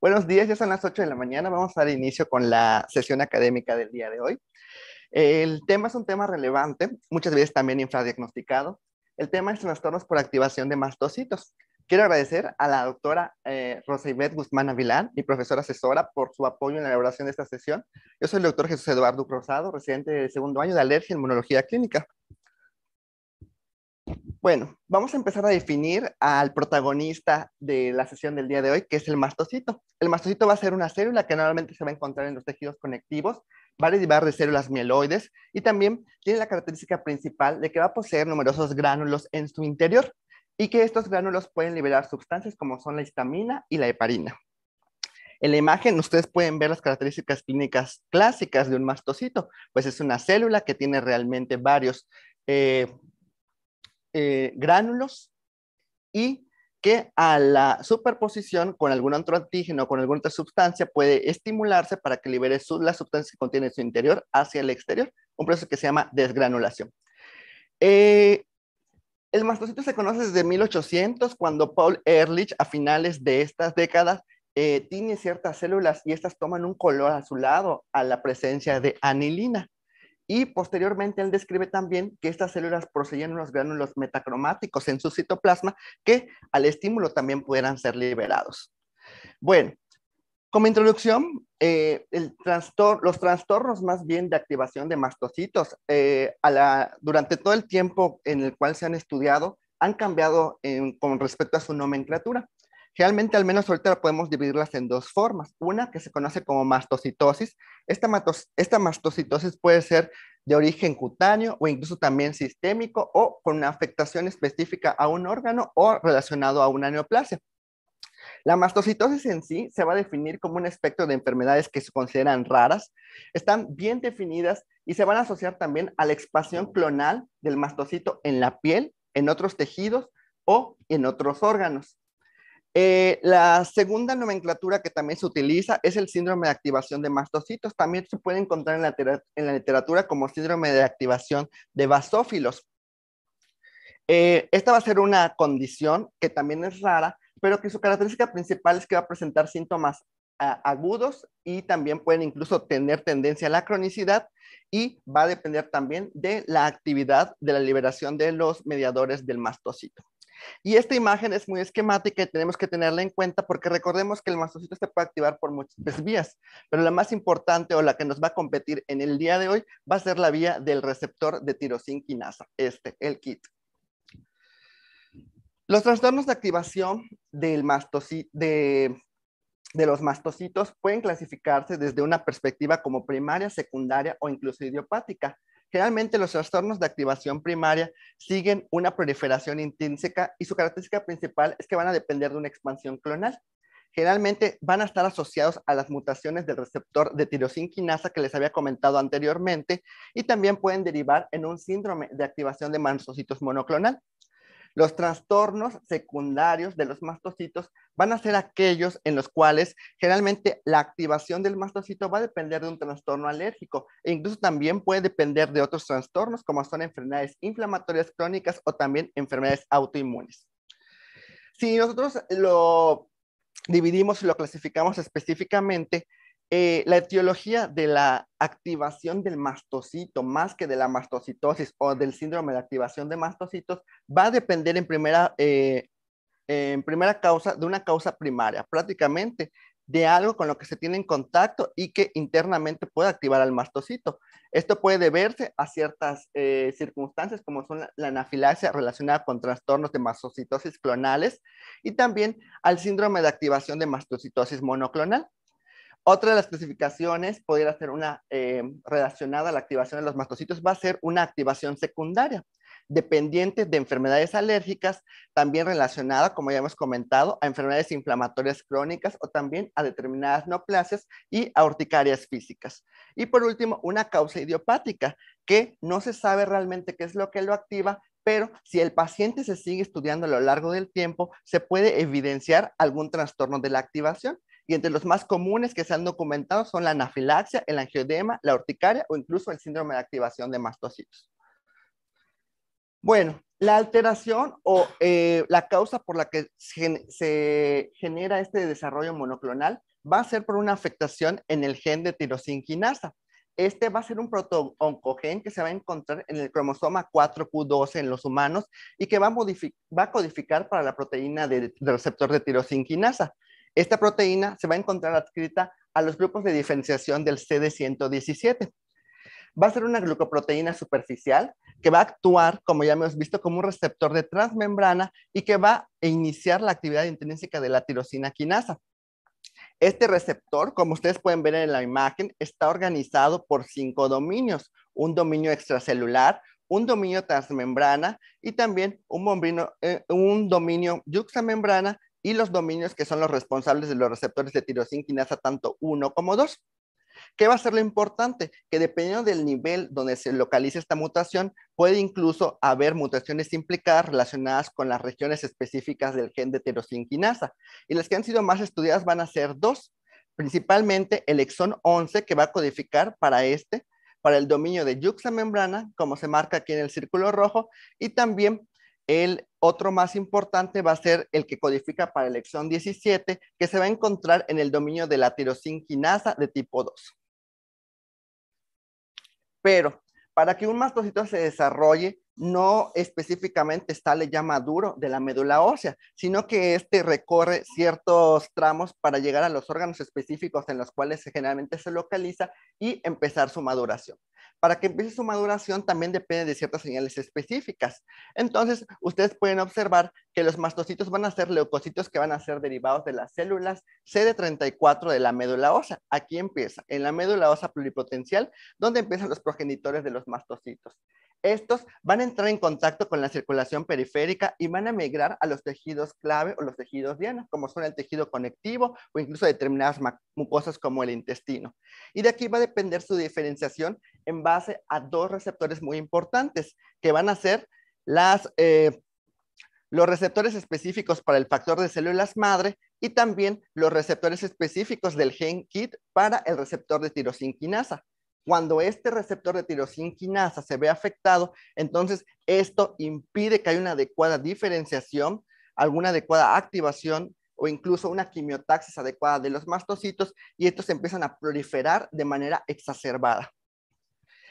Buenos días, ya son las 8 de la mañana. Vamos a dar inicio con la sesión académica del día de hoy. El tema es un tema relevante, muchas veces también infradiagnosticado. El tema es trastornos por activación de mastocitos. Quiero agradecer a la doctora Rosa Ivette Guzmán Avilán, mi profesora asesora, por su apoyo en la elaboración de esta sesión. Yo soy el doctor Jesús Eduardo Rosado, residente de segundo año de alergia e inmunología clínica. Bueno, vamos a empezar a definir al protagonista de la sesión del día de hoy, que es el mastocito. El mastocito va a ser una célula que normalmente se va a encontrar en los tejidos conectivos, va a derivar de células mieloides y también tiene la característica principal de que va a poseer numerosos gránulos en su interior y que estos gránulos pueden liberar sustancias como son la histamina y la heparina. En la imagen ustedes pueden ver las características clínicas clásicas de un mastocito, pues es una célula que tiene realmente varios gránulos y que a la superposición con algún otro antígeno o con alguna otra sustancia puede estimularse para que libere las sustancias que contiene en su interior hacia el exterior, un proceso que se llama desgranulación. El mastocito se conoce desde 1800, cuando Paul Ehrlich, a finales de estas décadas, tiene ciertas células y estas toman un color azulado a la presencia de anilina. Y posteriormente él describe también que estas células poseían unos gránulos metacromáticos en su citoplasma que al estímulo también pudieran ser liberados. Bueno, como introducción, los trastornos más bien de activación de mastocitos durante todo el tiempo en el cual se han estudiado han cambiado con respecto a su nomenclatura. Realmente, al menos ahorita podemos dividirlas en dos formas. Una que se conoce como mastocitosis. Esta mastocitosis puede ser de origen cutáneo o incluso también sistémico o con una afectación específica a un órgano o relacionado a una neoplasia. La mastocitosis en sí se va a definir como un espectro de enfermedades que se consideran raras, están bien definidas y se van a asociar también a la expansión clonal del mastocito en la piel, en otros tejidos o en otros órganos. La segunda nomenclatura que también se utiliza es el síndrome de activación de mastocitos. También se puede encontrar en la literatura como síndrome de activación de basófilos. Esta va a ser una condición que también es rara, pero que su característica principal es que va a presentar síntomas agudos y también pueden incluso tener tendencia a la cronicidad y va a depender también de la actividad de la liberación de los mediadores del mastocito. Y esta imagen es muy esquemática y tenemos que tenerla en cuenta porque recordemos que el mastocito se puede activar por muchas vías, pero la más importante o la que nos va a competir en el día de hoy va a ser la vía del receptor de tirosina quinasa, el KIT. Los trastornos de activación de los mastocitos pueden clasificarse desde una perspectiva como primaria, secundaria o incluso idiopática. Generalmente los trastornos de activación primaria siguen una proliferación intrínseca y su característica principal es que van a depender de una expansión clonal. Generalmente van a estar asociados a las mutaciones del receptor de tirosina quinasa que les había comentado anteriormente y también pueden derivar en un síndrome de activación de mastocitos monoclonal. Los trastornos secundarios de los mastocitos van a ser aquellos en los cuales generalmente la activación del mastocito va a depender de un trastorno alérgico e incluso también puede depender de otros trastornos como son enfermedades inflamatorias crónicas o también enfermedades autoinmunes. Si nosotros lo dividimos y lo clasificamos específicamente, la etiología de la activación del mastocito, más que de la mastocitosis o del síndrome de activación de mastocitos, va a depender en primera causa de una causa primaria, prácticamente de algo con lo que se tiene en contacto y que internamente puede activar al mastocito. Esto puede deberse a ciertas circunstancias como son la anafilaxia relacionada con trastornos de mastocitosis clonales y también al síndrome de activación de mastocitosis monoclonal. Otra de las clasificaciones podría ser una relacionada a la activación de los mastocitos, va a ser una activación secundaria, dependiente de enfermedades alérgicas, también relacionada, como ya hemos comentado, a enfermedades inflamatorias crónicas o también a determinadas neoplasias y a urticarias físicas. Y por último, una causa idiopática, que no se sabe realmente qué es lo que lo activa, pero si el paciente se sigue estudiando a lo largo del tiempo, se puede evidenciar algún trastorno de la activación. Y entre los más comunes que se han documentado son la anafilaxia, el angioedema, la urticaria o incluso el síndrome de activación de mastocitos. Bueno, La alteración o la causa por la que se genera este desarrollo monoclonal va a ser por una afectación en el gen de tirosinquinasa. Este va a ser un proto-oncogen que se va a encontrar en el cromosoma 4q12 en los humanos y que va a codificar para la proteína del receptor de tirosinquinasa. Esta proteína se va a encontrar adscrita a los grupos de diferenciación del CD117. Va a ser una glucoproteína superficial que va a actuar, como ya hemos visto, como un receptor de transmembrana y que va a iniciar la actividad intrínseca de la tirosina quinasa. Este receptor, como ustedes pueden ver en la imagen, está organizado por 5 dominios: un dominio extracelular, un dominio transmembrana y también un dominio yuxtamembrana, y los dominios que son los responsables de los receptores de tirosina quinasa tanto 1 como 2. ¿Qué va a ser lo importante? Que dependiendo del nivel donde se localice esta mutación, puede incluso haber mutaciones implicadas relacionadas con las regiones específicas del gen de tirosinquinasa. Y las que han sido más estudiadas van a ser dos, principalmente el exón 11, que va a codificar para el dominio de yuxtamembrana, como se marca aquí en el círculo rojo, y también el otro más importante va a ser el que codifica para el exón 17, que se va a encontrar en el dominio de la tirosinquinasa de tipo 2. Pero para que un mastocito se desarrolle, no específicamente está ya maduro de la médula ósea, sino que este recorre ciertos tramos para llegar a los órganos específicos en los cuales generalmente se localiza y empezar su maduración. Para que empiece su maduración también depende de ciertas señales específicas. Entonces, ustedes pueden observar que los mastocitos van a ser leucocitos que van a ser derivados de las células CD34 de la médula ósea. Aquí empieza, en la médula ósea pluripotencial, donde empiezan los progenitores de los mastocitos. Estos van a entrar en contacto con la circulación periférica y van a migrar a los tejidos clave o los tejidos diana, como son el tejido conectivo o incluso determinadas mucosas como el intestino. Y de aquí va a depender su diferenciación en base a dos receptores muy importantes, que van a ser los receptores específicos para el factor de células madre y también los receptores específicos del gen KIT para el receptor de tirosinquinasa. Cuando este receptor de tirosinquinasa se ve afectado, entonces esto impide que haya una adecuada diferenciación, alguna adecuada activación o incluso una quimiotaxis adecuada de los mastocitos, y estos empiezan a proliferar de manera exacerbada.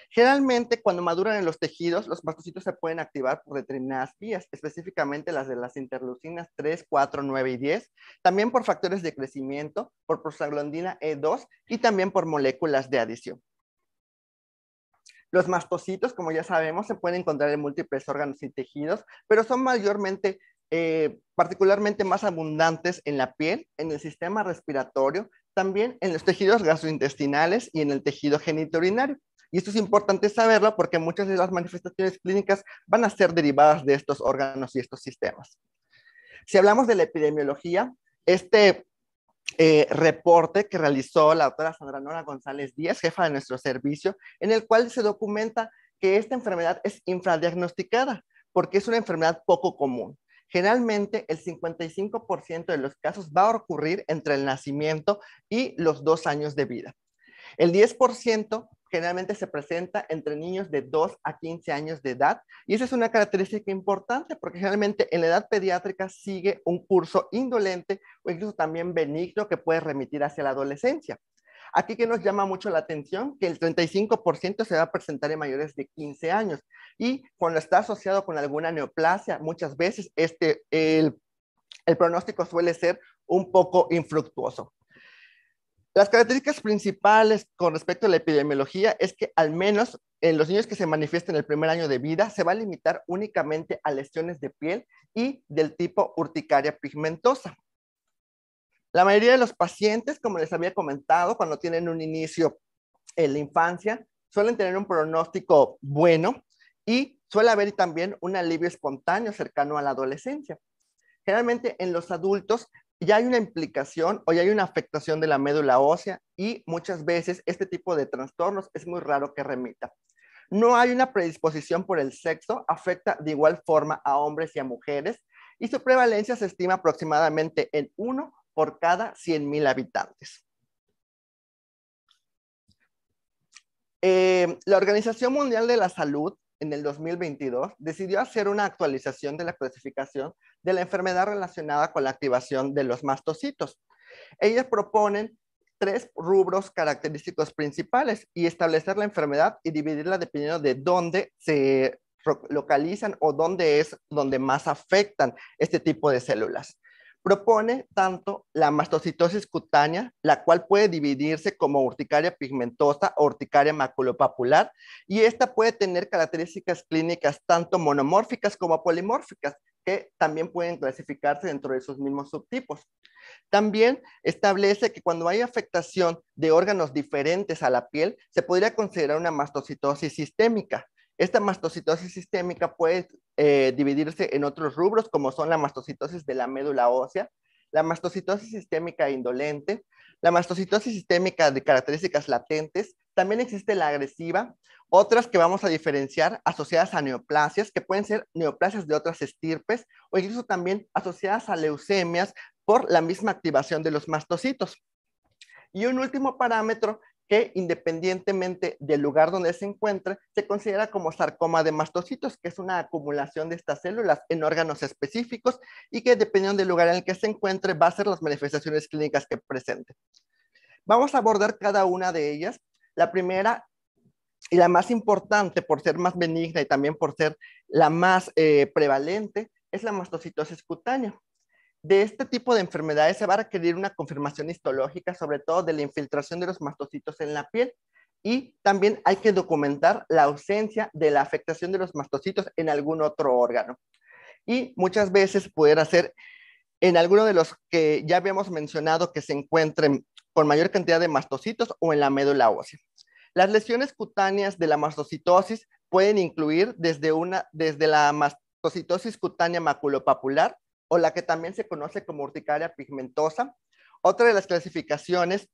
Generalmente, cuando maduran en los tejidos, los mastocitos se pueden activar por determinadas vías, específicamente las de las interleucinas 3, 4, 9 y 10, también por factores de crecimiento, por prostaglandina E2 y también por moléculas de adición. Los mastocitos, como ya sabemos, se pueden encontrar en múltiples órganos y tejidos, pero son mayormente, particularmente más abundantes en la piel, en el sistema respiratorio, también en los tejidos gastrointestinales y en el tejido genitourinario. Y esto es importante saberlo porque muchas de las manifestaciones clínicas van a ser derivadas de estos órganos y estos sistemas. Si hablamos de la epidemiología, este reporte que realizó la doctora Sandra Nora González Díaz, jefa de nuestro servicio, en el cual se documenta que esta enfermedad es infradiagnosticada porque es una enfermedad poco común. Generalmente el 55% de los casos va a ocurrir entre el nacimiento y los 2 años de vida. El 10% generalmente se presenta entre niños de 2 a 15 años de edad, y esa es una característica importante porque generalmente en la edad pediátrica sigue un curso indolente o incluso también benigno que puede remitir hacia la adolescencia. Aquí que nos llama mucho la atención que el 35% se va a presentar en mayores de 15 años, y cuando está asociado con alguna neoplasia, muchas veces el pronóstico suele ser un poco infructuoso. Las características principales con respecto a la epidemiología es que al menos en los niños que se manifiestan en el primer año de vida se va a limitar únicamente a lesiones de piel y del tipo urticaria pigmentosa. La mayoría de los pacientes, como les había comentado, cuando tienen un inicio en la infancia, suelen tener un pronóstico bueno y suele haber también un alivio espontáneo cercano a la adolescencia. Generalmente en los adultos ya hay una implicación o ya hay una afectación de la médula ósea, y muchas veces este tipo de trastornos es muy raro que remita. No hay una predisposición por el sexo, afecta de igual forma a hombres y a mujeres, y su prevalencia se estima aproximadamente en 1 por cada 100,000 habitantes. La Organización Mundial de la Salud en el 2022, decidió hacer una actualización de la clasificación de la enfermedad relacionada con la activación de los mastocitos. Ellas proponen tres rubros característicos principales y establecer la enfermedad y dividirla dependiendo de dónde se localizan o dónde es donde más afectan este tipo de células. Propone tanto la mastocitosis cutánea, la cual puede dividirse como urticaria pigmentosa o urticaria maculopapular, y esta puede tener características clínicas tanto monomórficas como polimórficas, que también pueden clasificarse dentro de esos mismos subtipos. También establece que cuando hay afectación de órganos diferentes a la piel, se podría considerar una mastocitosis sistémica. Esta mastocitosis sistémica puede dividirse en otros rubros, como son la mastocitosis de la médula ósea, la mastocitosis sistémica indolente, la mastocitosis sistémica de características latentes, también existe la agresiva, otras que vamos a diferenciar asociadas a neoplasias, que pueden ser neoplasias de otras estirpes, o incluso también asociadas a leucemias por la misma activación de los mastocitos. Y un último parámetro que independientemente del lugar donde se encuentre, se considera como sarcoma de mastocitos, que es una acumulación de estas células en órganos específicos y que dependiendo del lugar en el que se encuentre va a ser las manifestaciones clínicas que presente. Vamos a abordar cada una de ellas. La primera y la más importante por ser más benigna y también por ser la más prevalente es la mastocitosis cutánea. De este tipo de enfermedades se va a requerir una confirmación histológica, sobre todo de la infiltración de los mastocitos en la piel, y también hay que documentar la ausencia de la afectación de los mastocitos en algún otro órgano. Y muchas veces poder hacer en alguno de los que ya habíamos mencionado que se encuentren con mayor cantidad de mastocitos o en la médula ósea. Las lesiones cutáneas de la mastocitosis pueden incluir desde la mastocitosis cutánea maculopapular, o la que también se conoce como urticaria pigmentosa. Otra de las clasificaciones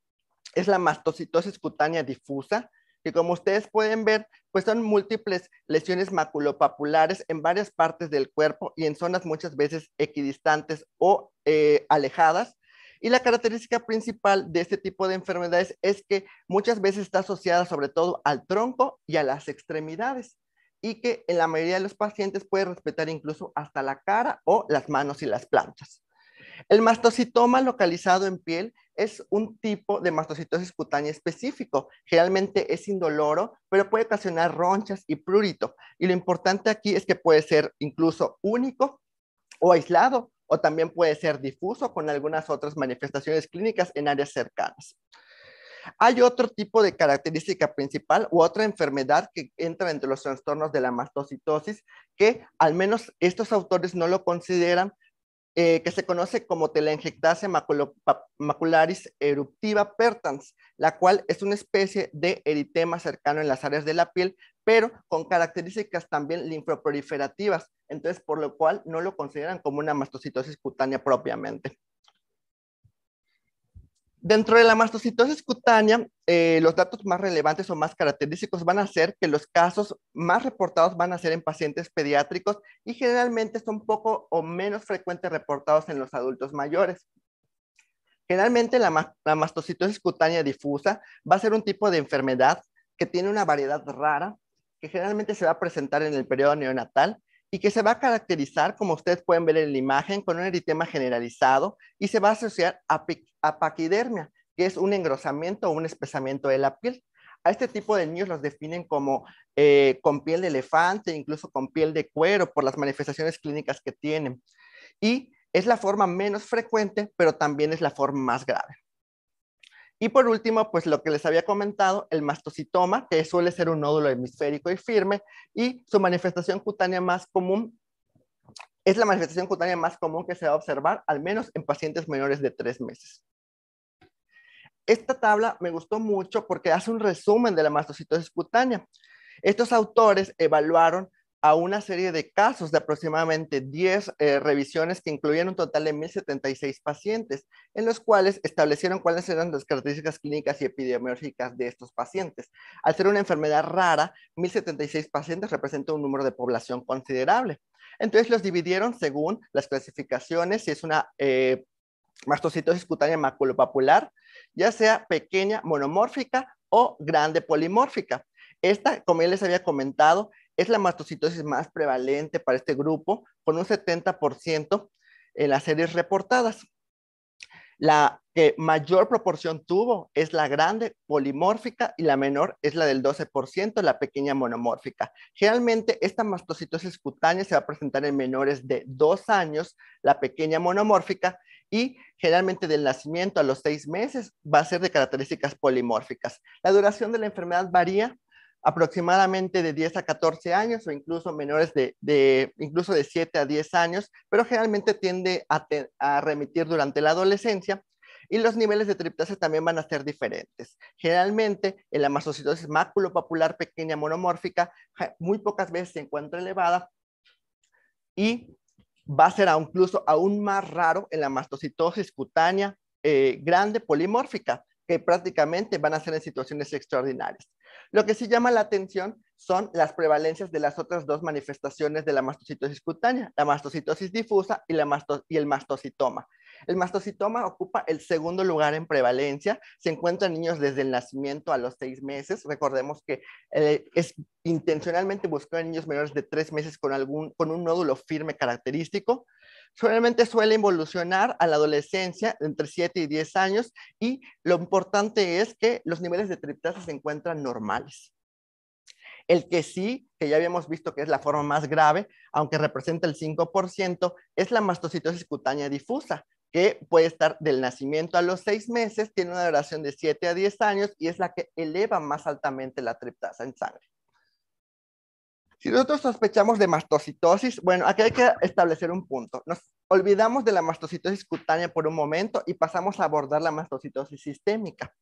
es la mastocitosis cutánea difusa, que como ustedes pueden ver, pues son múltiples lesiones maculopapulares en varias partes del cuerpo y en zonas muchas veces equidistantes o alejadas. Y la característica principal de este tipo de enfermedades es que muchas veces está asociada sobre todo al tronco y a las extremidades, y que en la mayoría de los pacientes puede respetar incluso hasta la cara o las manos y las plantas. El mastocitoma localizado en piel es un tipo de mastocitosis cutánea específico. Generalmente es indoloro, pero puede ocasionar ronchas y prurito. Y lo importante aquí es que puede ser incluso único o aislado, o también puede ser difuso con algunas otras manifestaciones clínicas en áreas cercanas. Hay otro tipo de característica principal u otra enfermedad que entra entre los trastornos de la mastocitosis, que al menos estos autores no lo consideran, que se conoce como telangiectasia macularis eruptiva pertans, la cual es una especie de eritema cercano en las áreas de la piel, pero con características también linfoproliferativas, entonces por lo cual no lo consideran como una mastocitosis cutánea propiamente. Dentro de la mastocitosis cutánea, los datos más relevantes o más característicos van a ser que los casos más reportados van a ser en pacientes pediátricos y generalmente son poco o menos frecuentes reportados en los adultos mayores. Generalmente la mastocitosis cutánea difusa va a ser un tipo de enfermedad que tiene una variedad rara, que generalmente se va a presentar en el periodo neonatal y que se va a caracterizar, como ustedes pueden ver en la imagen, con un eritema generalizado y se va a asociar a paquidermia, que es un engrosamiento o un espesamiento de la piel. A este tipo de niños los definen como con piel de elefante, incluso con piel de cuero, por las manifestaciones clínicas que tienen. Y es la forma menos frecuente, pero también es la forma más grave. Y por último, pues lo que les había comentado, el mastocitoma, que suele ser un nódulo hemisférico y firme, y su manifestación cutánea más común es la manifestación cutánea más común que se va a observar, al menos en pacientes menores de 3 meses. Esta tabla me gustó mucho porque hace un resumen de la mastocitosis cutánea. Estos autores evaluaron a una serie de casos de aproximadamente 10 revisiones que incluían un total de 1,076 pacientes, en los cuales establecieron cuáles eran las características clínicas y epidemiológicas de estos pacientes. Al ser una enfermedad rara, 1,076 pacientes representa un número de población considerable. Entonces los dividieron según las clasificaciones, si es una mastocitosis cutánea maculopapular, ya sea pequeña monomórfica o grande polimórfica. Esta, como ya les había comentado, es la mastocitosis más prevalente para este grupo, con un 70% en las series reportadas. La que mayor proporción tuvo es la grande polimórfica y la menor es la del 12%, la pequeña monomórfica. Generalmente esta mastocitosis cutánea se va a presentar en menores de 2 años, la pequeña monomórfica, y generalmente del nacimiento a los 6 meses va a ser de características polimórficas. La duración de la enfermedad varía aproximadamente de 10 a 14 años o incluso menores incluso de 7 a 10 años, pero generalmente tiende a remitir durante la adolescencia y los niveles de triptasa también van a ser diferentes. Generalmente en la mastocitosis maculopapular pequeña monomórfica muy pocas veces se encuentra elevada y va a ser incluso aún más raro en la mastocitosis cutánea grande polimórfica, que prácticamente van a ser en situaciones extraordinarias. Lo que sí llama la atención son las prevalencias de las otras dos manifestaciones de la mastocitosis cutánea, la mastocitosis difusa y el mastocitoma. El mastocitoma ocupa el segundo lugar en prevalencia, se encuentra en niños desde el nacimiento a los 6 meses. Recordemos que es intencionalmente buscado en niños menores de 3 meses con un nódulo firme característico. Solamente suele involucionar a la adolescencia entre 7 y 10 años y lo importante es que los niveles de triptasa se encuentran normales. El que sí, que ya habíamos visto que es la forma más grave, aunque representa el 5%, es la mastocitosis cutánea difusa, que puede estar del nacimiento a los 6 meses, tiene una duración de 7 a 10 años y es la que eleva más altamente la triptasa en sangre. Si nosotros sospechamos de mastocitosis, bueno, aquí hay que establecer un punto. Nos olvidamos de la mastocitosis cutánea por un momento y pasamos a abordar la mastocitosis sistémica.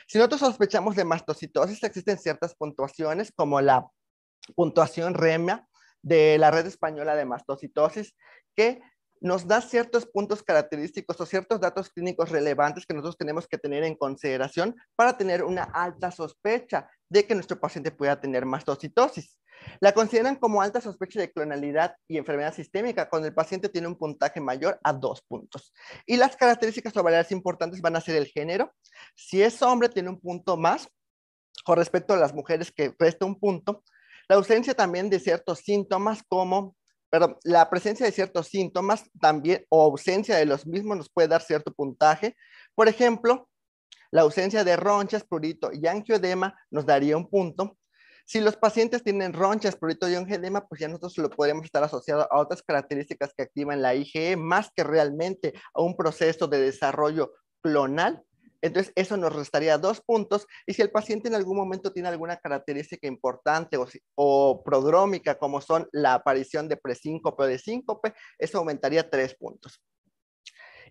Si nosotros sospechamos de mastocitosis, existen ciertas puntuaciones como la puntuación REMA de la Red Española de Mastocitosis, que nos da ciertos puntos característicos o ciertos datos clínicos relevantes que nosotros tenemos que tener en consideración para tener una alta sospecha de que nuestro paciente pueda tener mastocitosis. La consideran como alta sospecha de clonalidad y enfermedad sistémica cuando el paciente tiene un puntaje mayor a 2 puntos. Y las características o variables importantes van a ser el género. Si es hombre, tiene un punto más con respecto a las mujeres, que resta un punto. La ausencia también de ciertos síntomas la presencia de ciertos síntomas también o ausencia de los mismos nos puede dar cierto puntaje. Por ejemplo, la ausencia de ronchas, prurito y angioedema nos daría un punto. Si los pacientes tienen ronchas, prurito y angioedema, pues ya nosotros lo podríamos estar asociado a otras características que activan la IgE más que realmente a un proceso de desarrollo clonal. Entonces, eso nos restaría 2 puntos. Y si el paciente en algún momento tiene alguna característica importante o prodrómica, como son la aparición de presíncope o de síncope, eso aumentaría 3 puntos.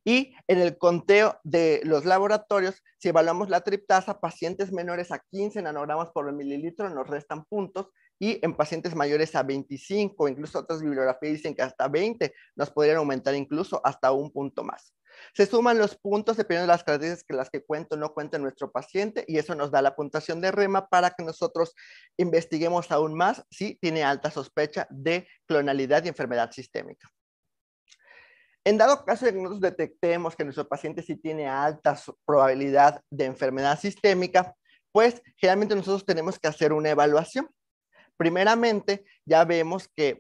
Y en el conteo de los laboratorios, si evaluamos la triptasa, pacientes menores a 15 nanogramos por mililitro nos restan puntos, y en pacientes mayores a 25, incluso otras bibliografías dicen que hasta 20, nos podrían aumentar incluso hasta un punto más. Se suman los puntos dependiendo de las características que las que cuenta o no cuenta nuestro paciente, y eso nos da la puntuación de REMA para que nosotros investiguemos aún más si tiene alta sospecha de clonalidad y enfermedad sistémica. En dado caso de que nosotros detectemos que nuestro paciente sí tiene alta probabilidad de enfermedad sistémica, pues generalmente nosotros tenemos que hacer una evaluación. Primeramente, ya vemos que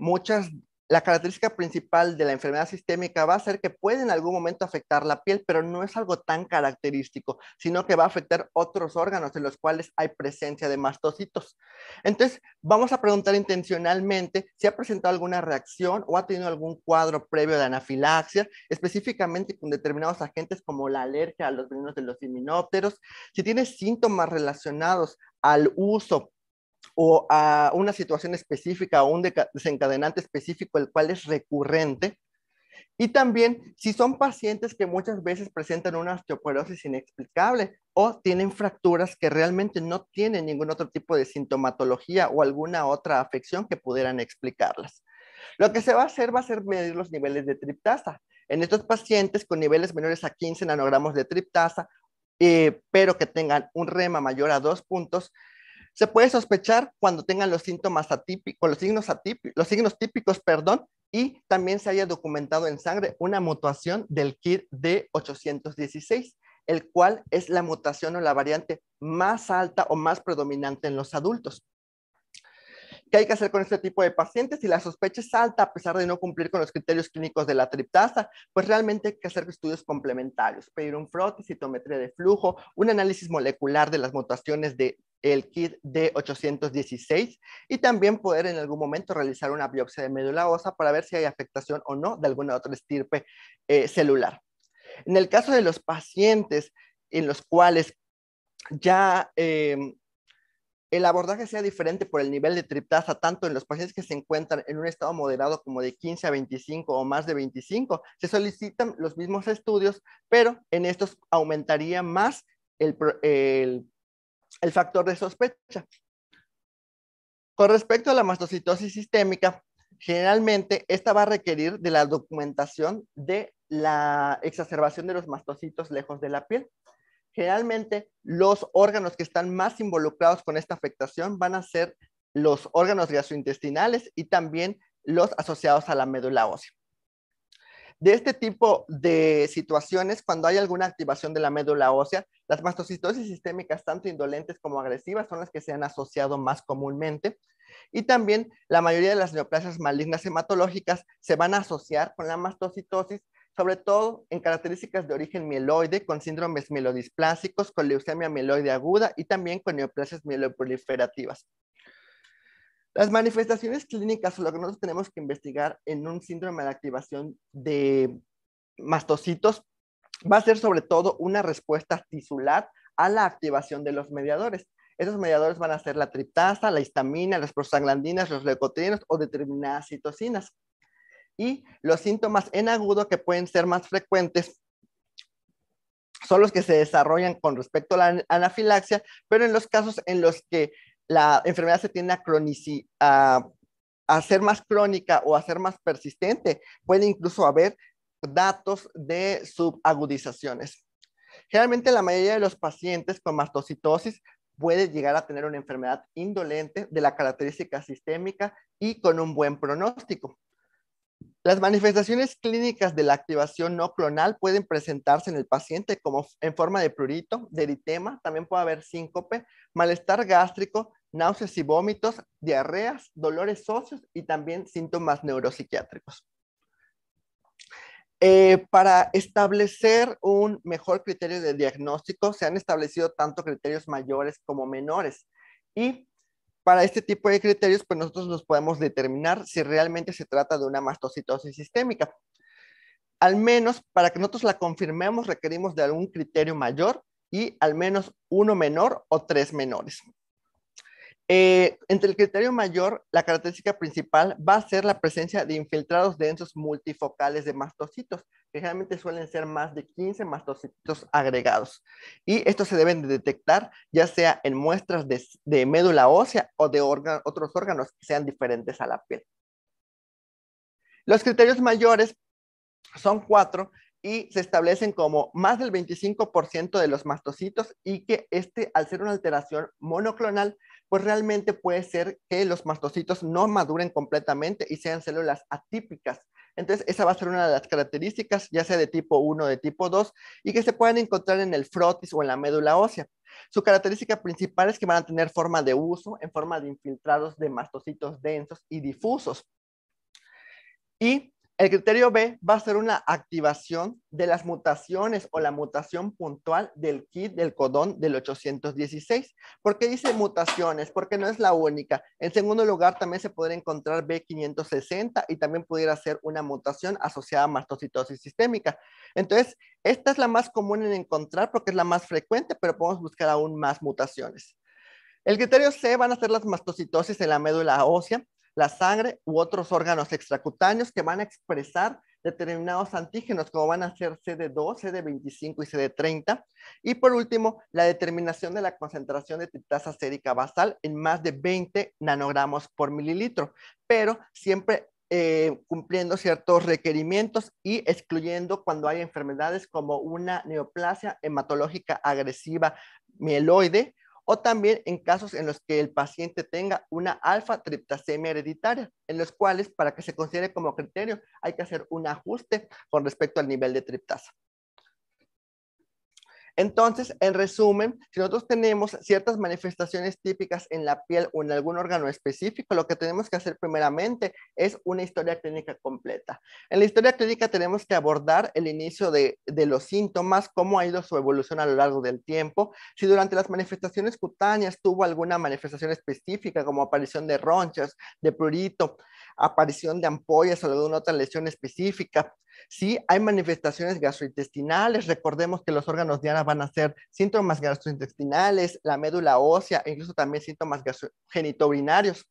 la característica principal de la enfermedad sistémica va a ser que puede en algún momento afectar la piel, pero no es algo tan característico, sino que va a afectar otros órganos en los cuales hay presencia de mastocitos. Entonces, vamos a preguntar intencionalmente si ha presentado alguna reacción o ha tenido algún cuadro previo de anafilaxia, específicamente con determinados agentes como la alergia a los venenos de los himenópteros, si tiene síntomas relacionados al uso o a una situación específica o un desencadenante específico, el cual es recurrente. Y también si son pacientes que muchas veces presentan una osteoporosis inexplicable o tienen fracturas que realmente no tienen ningún otro tipo de sintomatología o alguna otra afección que pudieran explicarlas. Lo que se va a hacer medir los niveles de triptasa. En estos pacientes con niveles menores a 15 nanogramos de triptasa, pero que tengan un REMA mayor a 2 puntos, se puede sospechar cuando tengan los síntomas atípicos, los signos típicos, y también se haya documentado en sangre una mutación del KIT D816, el cual es la mutación o la variante más alta o más predominante en los adultos. ¿Qué hay que hacer con este tipo de pacientes? Si la sospecha es alta, a pesar de no cumplir con los criterios clínicos de la triptasa, pues realmente hay que hacer estudios complementarios, pedir un frotis, citometría de flujo, un análisis molecular de las mutaciones de el KIT D816 y también poder en algún momento realizar una biopsia de médula ósea para ver si hay afectación o no de alguna otra estirpe celular. En el caso de los pacientes en los cuales ya el abordaje sea diferente por el nivel de triptasa, tanto en los pacientes que se encuentran en un estado moderado como de 15 a 25 o más de 25, se solicitan los mismos estudios, pero en estos aumentaría más el factor de sospecha. Con respecto a la mastocitosis sistémica, generalmente esta va a requerir de la documentación de la exacerbación de los mastocitos lejos de la piel. Generalmente los órganos que están más involucrados con esta afectación van a ser los órganos gastrointestinales y también los asociados a la médula ósea. De este tipo de situaciones, cuando hay alguna activación de la médula ósea, las mastocitosis sistémicas, tanto indolentes como agresivas, son las que se han asociado más comúnmente. Y también la mayoría de las neoplasias malignas hematológicas se van a asociar con la mastocitosis, sobre todo en características de origen mieloide, con síndromes mielodisplásicos, con leucemia mieloide aguda y también con neoplasias mieloproliferativas. Las manifestaciones clínicas o lo que nosotros tenemos que investigar en un síndrome de activación de mastocitos va a ser sobre todo una respuesta tisular a la activación de los mediadores. Esos mediadores van a ser la triptasa, la histamina, las prostaglandinas, los leucotrienos o determinadas citocinas. Y los síntomas en agudo que pueden ser más frecuentes son los que se desarrollan con respecto a la anafilaxia, pero en los casos en los que la enfermedad se tiende a ser más crónica o a ser más persistente, puede incluso haber datos de subagudizaciones. Generalmente la mayoría de los pacientes con mastocitosis puede llegar a tener una enfermedad indolente de la característica sistémica y con un buen pronóstico. Las manifestaciones clínicas de la activación no clonal pueden presentarse en el paciente como en forma de prurito, de eritema, también puede haber síncope, malestar gástrico, náuseas y vómitos, diarreas, dolores óseos y también síntomas neuropsiquiátricos. Para establecer un mejor criterio de diagnóstico, se han establecido tanto criterios mayores como menores. Y para este tipo de criterios, pues nosotros nos podemos determinar si realmente se trata de una mastocitosis sistémica. Al menos para que nosotros la confirmemos, requerimos de algún criterio mayor y al menos uno menor o tres menores. Entre el criterio mayor, la característica principal va a ser la presencia de infiltrados densos multifocales de mastocitos, que generalmente suelen ser más de 15 mastocitos agregados. Y estos se deben de detectar ya sea en muestras de médula ósea o de otros órganos que sean diferentes a la piel. Los criterios mayores son 4 y se establecen como más del 25% de los mastocitos y que al ser una alteración monoclonal, pues realmente puede ser que los mastocitos no maduren completamente y sean células atípicas. Entonces, esa va a ser una de las características, ya sea de tipo 1 o de tipo 2, y que se pueden encontrar en el frotis o en la médula ósea. Su característica principal es que van a tener forma de uso en forma de infiltrados de mastocitos densos y difusos. Y el criterio B va a ser una activación de las mutaciones o la mutación puntual del KIT del codón del 816. ¿Por qué dice mutaciones? Porque no es la única. En segundo lugar, también se podría encontrar B560 y también pudiera ser una mutación asociada a mastocitosis sistémica. Entonces, esta es la más común en encontrar porque es la más frecuente, pero podemos buscar aún más mutaciones. El criterio C van a ser las mastocitosis en la médula ósea, la sangre u otros órganos extracutáneos que van a expresar determinados antígenos, como van a ser CD2, CD25 y CD30. Y por último, la determinación de la concentración de triptasa sérica basal en más de 20 nanogramos por mililitro, pero siempre cumpliendo ciertos requerimientos y excluyendo cuando hay enfermedades como una neoplasia hematológica agresiva mieloide, o también en casos en los que el paciente tenga una alfa-triptasemia hereditaria, en los cuales, para que se considere como criterio, hay que hacer un ajuste con respecto al nivel de triptasa. Entonces, en resumen, si nosotros tenemos ciertas manifestaciones típicas en la piel o en algún órgano específico, lo que tenemos que hacer primeramente es una historia clínica completa. En la historia clínica tenemos que abordar el inicio de los síntomas, cómo ha ido su evolución a lo largo del tiempo, si durante las manifestaciones cutáneas tuvo alguna manifestación específica como aparición de ronchas, de prurito, aparición de ampollas o alguna otra lesión específica. Sí, hay manifestaciones gastrointestinales. Recordemos que los órganos diana van a ser síntomas gastrointestinales, la médula ósea, e incluso también síntomas genitourinarios.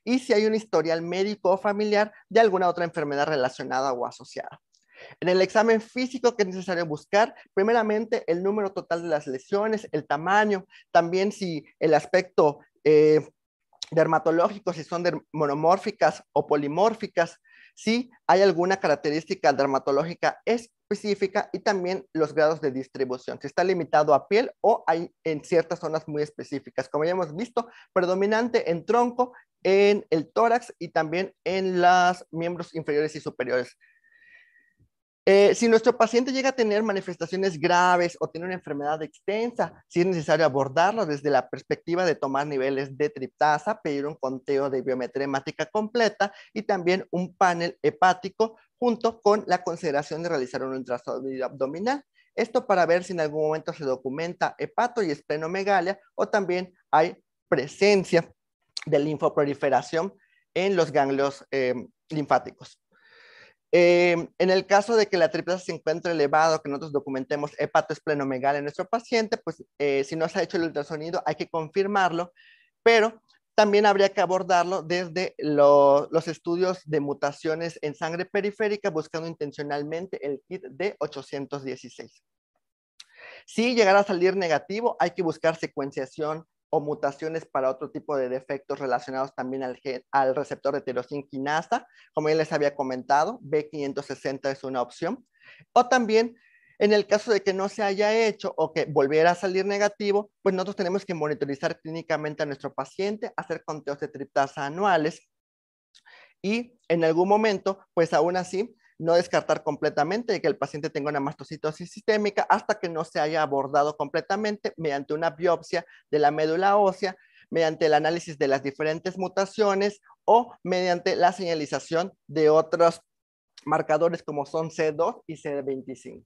Y si hay un historial médico o familiar de alguna otra enfermedad relacionada o asociada. En el examen físico, ¿qué es necesario buscar? Primeramente, el número total de las lesiones, el tamaño, también si el aspecto dermatológico, si son monomórficas o polimórficas, si hay alguna característica dermatológica específica y también los grados de distribución, si está limitado a piel o hay en ciertas zonas muy específicas, como ya hemos visto, predominante en tronco, en el tórax y también en los miembros inferiores y superiores. Si nuestro paciente llega a tener manifestaciones graves o tiene una enfermedad extensa, sí es necesario abordarlo desde la perspectiva de tomar niveles de triptasa, pedir un conteo de biometría hemática completa y también un panel hepático junto con la consideración de realizar un ultrasonido abdominal. Esto para ver si en algún momento se documenta hepato y esplenomegalia o también hay presencia de linfoproliferación en los ganglios linfáticos. En el caso de que la triplasa se encuentre elevado, que nosotros documentemos hepatoesplenomegalia en nuestro paciente, pues si no se ha hecho el ultrasonido hay que confirmarlo, pero también habría que abordarlo desde los estudios de mutaciones en sangre periférica, buscando intencionalmente el kit de 816. Si llegara a salir negativo, hay que buscar secuenciación o mutaciones para otro tipo de defectos relacionados también al receptor de tirosina quinasa, como ya les había comentado, B560 es una opción. O también, en el caso de que no se haya hecho o que volviera a salir negativo, pues nosotros tenemos que monitorizar clínicamente a nuestro paciente, hacer conteos de triptasa anuales y en algún momento, pues aún así, no descartar completamente que el paciente tenga una mastocitosis sistémica hasta que no se haya abordado completamente mediante una biopsia de la médula ósea, mediante el análisis de las diferentes mutaciones o mediante la señalización de otros marcadores como son C2 y CD25.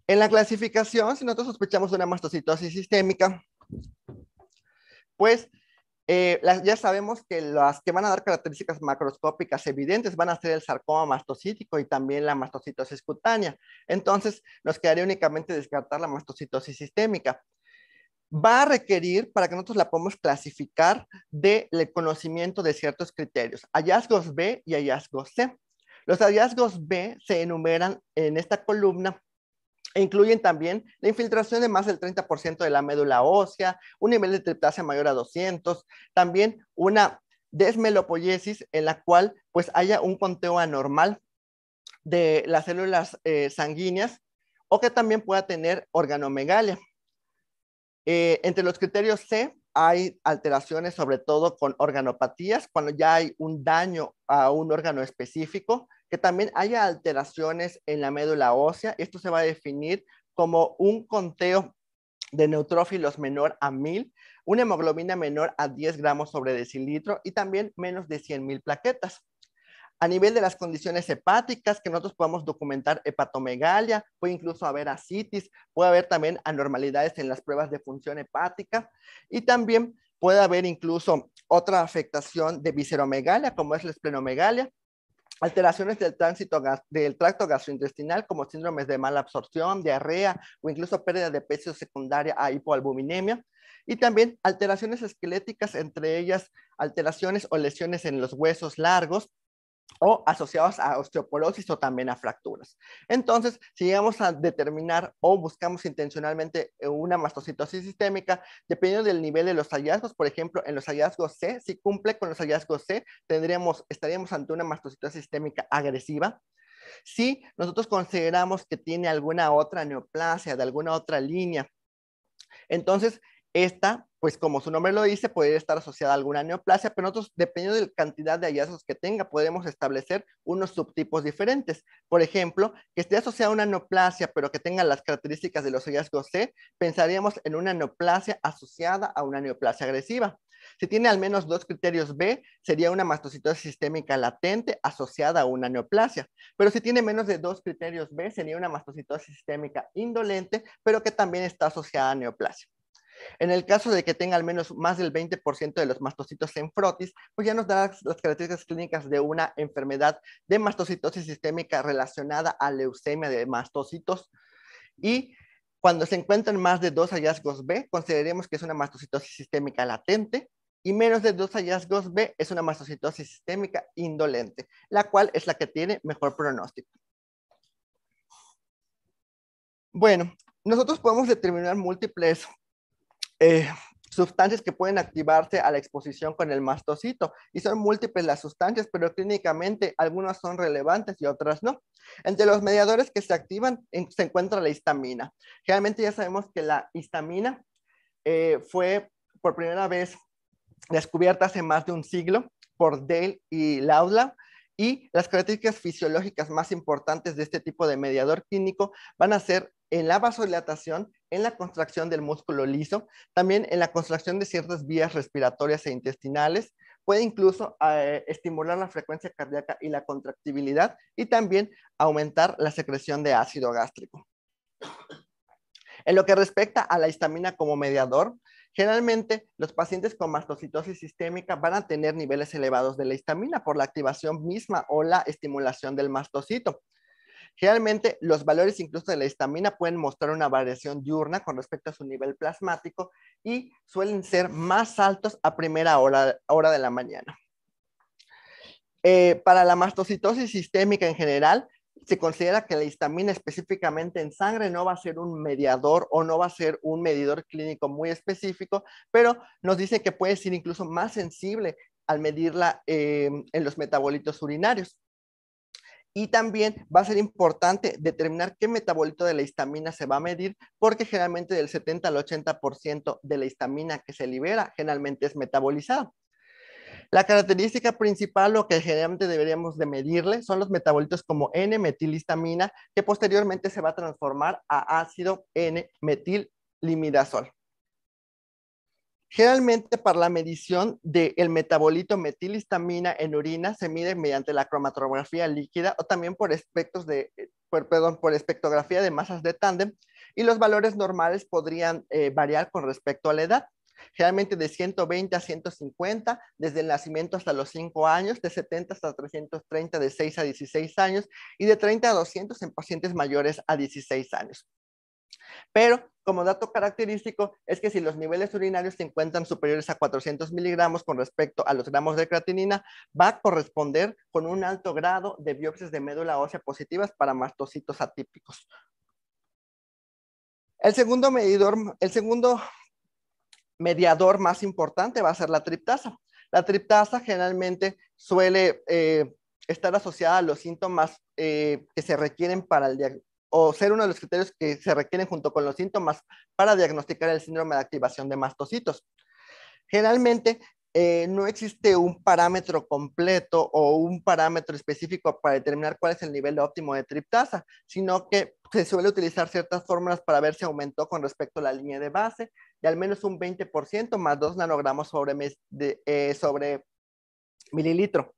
En la clasificación, si nosotros sospechamos de una mastocitosis sistémica, pues ya sabemos que las que van a dar características macroscópicas evidentes van a ser el sarcoma mastocítico y también la mastocitosis cutánea. Entonces, nos quedaría únicamente descartar la mastocitosis sistémica. Va a requerir, para que nosotros la podamos clasificar, del conocimiento de ciertos criterios, hallazgos B y hallazgos C. Los hallazgos B se enumeran en esta columna e incluyen también la infiltración de más del 30% de la médula ósea, un nivel de triptasa mayor a 200, también una desmelopoiesis en la cual pues haya un conteo anormal de las células sanguíneas o que también pueda tener organomegalia. Entre los criterios C hay alteraciones sobre todo con organopatías, cuando ya hay un daño a un órgano específico, que también haya alteraciones en la médula ósea. Esto se va a definir como un conteo de neutrófilos menor a 1000, una hemoglobina menor a 10 gramos sobre decilitro y también menos de 100,000 plaquetas. A nivel de las condiciones hepáticas, que nosotros podemos documentar hepatomegalia, puede incluso haber ascitis, puede haber también anormalidades en las pruebas de función hepática y también puede haber incluso otra afectación de visceromegalia, como es la esplenomegalia, alteraciones del del tracto gastrointestinal, como síndromes de mala absorción, diarrea o incluso pérdida de peso secundaria a hipoalbuminemia, y también alteraciones esqueléticas, entre ellas alteraciones o lesiones en los huesos largos, o asociados a osteoporosis o también a fracturas. Entonces, si llegamos a determinar o buscamos intencionalmente una mastocitosis sistémica, dependiendo del nivel de los hallazgos, por ejemplo, en los hallazgos C, si cumple con los hallazgos C, estaríamos ante una mastocitosis sistémica agresiva. Si nosotros consideramos que tiene alguna otra neoplasia de alguna otra línea, entonces Esta, pues como su nombre lo dice, puede estar asociada a alguna neoplasia, pero nosotros, dependiendo de la cantidad de hallazgos que tenga, podemos establecer unos subtipos diferentes. Por ejemplo, que esté asociada a una neoplasia, pero que tenga las características de los hallazgos C, pensaríamos en una neoplasia asociada a una neoplasia agresiva. Si tiene al menos dos criterios B, sería una mastocitosis sistémica latente asociada a una neoplasia. Pero si tiene menos de dos criterios B, sería una mastocitosis sistémica indolente, pero que también está asociada a neoplasia. En el caso de que tenga al menos más del 20% de los mastocitos en frotis, pues ya nos da las características clínicas de una enfermedad de mastocitosis sistémica relacionada a leucemia de mastocitos. Y cuando se encuentran más de dos hallazgos B, consideremos que es una mastocitosis sistémica latente, y menos de dos hallazgos B es una mastocitosis sistémica indolente, la cual es la que tiene mejor pronóstico. Bueno, nosotros podemos determinar múltiples sustancias que pueden activarse a la exposición con el mastocito, y son múltiples las sustancias, pero clínicamente algunas son relevantes y otras no. Entre los mediadores que se activan se encuentra la histamina. Generalmente ya sabemos que la histamina fue por primera vez descubierta hace más de un siglo por Dale y Laudla, y las características fisiológicas más importantes de este tipo de mediador clínico van a ser en la vasodilatación, en la contracción del músculo liso, también en la contracción de ciertas vías respiratorias e intestinales, puede incluso estimular la frecuencia cardíaca y la contractibilidad, y también aumentar la secreción de ácido gástrico. En lo que respecta a la histamina como mediador, generalmente los pacientes con mastocitosis sistémica van a tener niveles elevados de la histamina por la activación misma o la estimulación del mastocito. Generalmente los valores incluso de la histamina pueden mostrar una variación diurna con respecto a su nivel plasmático y suelen ser más altos a primera hora de la mañana. Para la mastocitosis sistémica en general, se considera que la histamina específicamente en sangre no va a ser un mediador o no va a ser un medidor clínico muy específico, pero nos dice que puede ser incluso más sensible al medirla en los metabolitos urinarios. Y también va a ser importante determinar qué metabolito de la histamina se va a medir, porque generalmente del 70 al 80% de la histamina que se libera generalmente es metabolizada. La característica principal, lo que generalmente deberíamos de medirle, son los metabolitos como N-metilhistamina, que posteriormente se va a transformar a ácido N-metillimidazol. Generalmente para la medición del metabolito metilhistamina en orina se mide mediante la cromatografía líquida o también por espectrografía de masas de tándem, y los valores normales podrían variar con respecto a la edad. Generalmente de 120 a 150 desde el nacimiento hasta los 5 años, de 70 hasta 330 de 6 a 16 años y de 30 a 200 en pacientes mayores a 16 años. Pero como dato característico es que si los niveles urinarios se encuentran superiores a 400 miligramos con respecto a los gramos de creatinina, va a corresponder con un alto grado de biopsias de médula ósea positivas para mastocitos atípicos. El segundo mediador más importante va a ser la triptasa. La triptasa generalmente suele estar asociada a los síntomas que se requieren para el diagnóstico, o ser uno de los criterios que se requieren junto con los síntomas para diagnosticar el síndrome de activación de mastocitos. Generalmente no existe un parámetro completo o un parámetro específico para determinar cuál es el nivel óptimo de triptasa, sino que se suele utilizar ciertas fórmulas para ver si aumentó con respecto a la línea de base de al menos un 20% más 2 nanogramos sobre mililitro.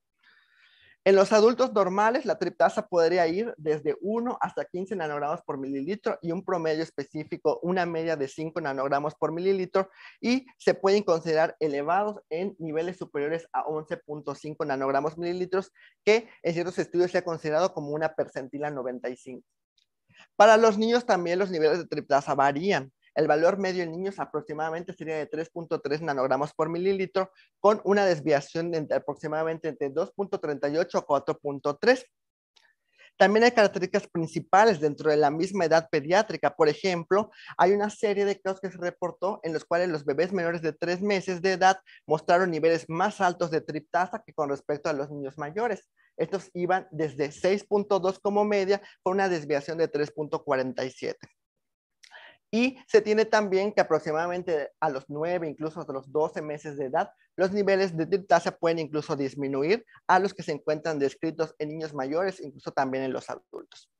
En los adultos normales, la triptasa podría ir desde 1 hasta 15 nanogramos por mililitro y un promedio específico, una media de 5 nanogramos por mililitro, y se pueden considerar elevados en niveles superiores a 11.5 nanogramos mililitros, que en ciertos estudios se ha considerado como una percentila 95. Para los niños también los niveles de triptasa varían. El valor medio en niños aproximadamente sería de 3.3 nanogramos por mililitro, con una desviación de aproximadamente entre 2.38 a 4.3. También hay características principales dentro de la misma edad pediátrica. Por ejemplo, hay una serie de casos que se reportó en los cuales los bebés menores de 3 meses de edad mostraron niveles más altos de triptasa que con respecto a los niños mayores. Estos iban desde 6.2 como media, con una desviación de 3.47. Y se tiene también que aproximadamente a los 9, incluso hasta los 12 meses de edad, los niveles de triptasa pueden incluso disminuir a los que se encuentran descritos en niños mayores, incluso también en los adultos.